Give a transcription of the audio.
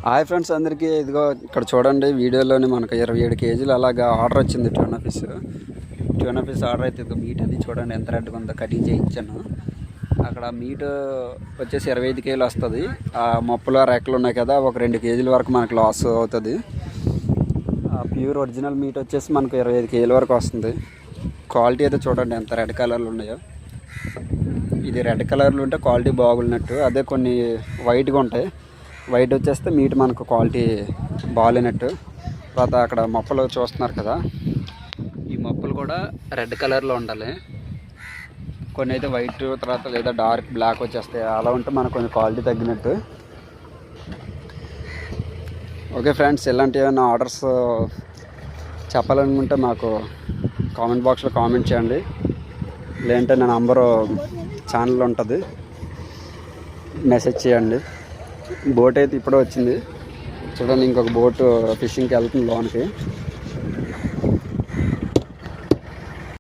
Hi friends అందరికీ, ఇదిగో ఇక్కడ చూడండి వీడియోలోని మనకు 27 కేజీలు అలాగా ఆర్డర్ వచ్చింది. ట్యూనా ఫిష్ ఆర్డర్ అయితే ఇదిగో మీట్ అది చూడండి ఎంత రెడ్గా ఉందో. కటింగ్ చేయించాను. అక్కడ మీట్ వచ్చేసి 25 కేజీలు వస్తుంది. ఆ మొప్పలు రెక్కలు ఉన్నాయి కదా, ఒక 2 కేజీల వరకు మనకు లాస్ అవుతుంది. ప్యూర్ ఒరిజినల్ మీట్ వచ్చేసి మనకు 25 కేజీల వరకు వస్తుంది. క్వాలిటీ అయితే చూడండి ఎంత రెడ్ కలర్లు ఉన్నాయో. ఇది రెడ్ కలర్లు ఉంటే క్వాలిటీ బాగున్నట్టు, అదే కొన్ని వైట్గా ఉంటాయి. వైట్ వచ్చేస్తే మీట్ మనకు క్వాలిటీ బాగాలేనట్టు. తర్వాత అక్కడ మొప్పలు చూస్తున్నారు కదా, ఈ మొప్పలు కూడా రెడ్ కలర్లో ఉండాలి. కొన్ని అయితే వైట్, తర్వాత లేదా డార్క్ బ్లాక్ వచ్చేస్తాయి. అలా ఉంటే మనకు కొంచెం క్వాలిటీ తగ్గినట్టు. ఓకే ఫ్రెండ్స్, ఇలాంటి ఏమైనా ఆర్డర్స్ చెప్పాలనుకుంటే మాకు కామెంట్ బాక్స్లో కామెంట్ చేయండి. లేదంటే నా నంబరు ఛానల్లో ఉంటుంది, మెసేజ్ చేయండి. బోట్ అయితే ఇప్పుడే వచ్చింది చూడండి. ఇంకొక బోటు ఫిషింగ్కి వెళ్తుంది లోనికి.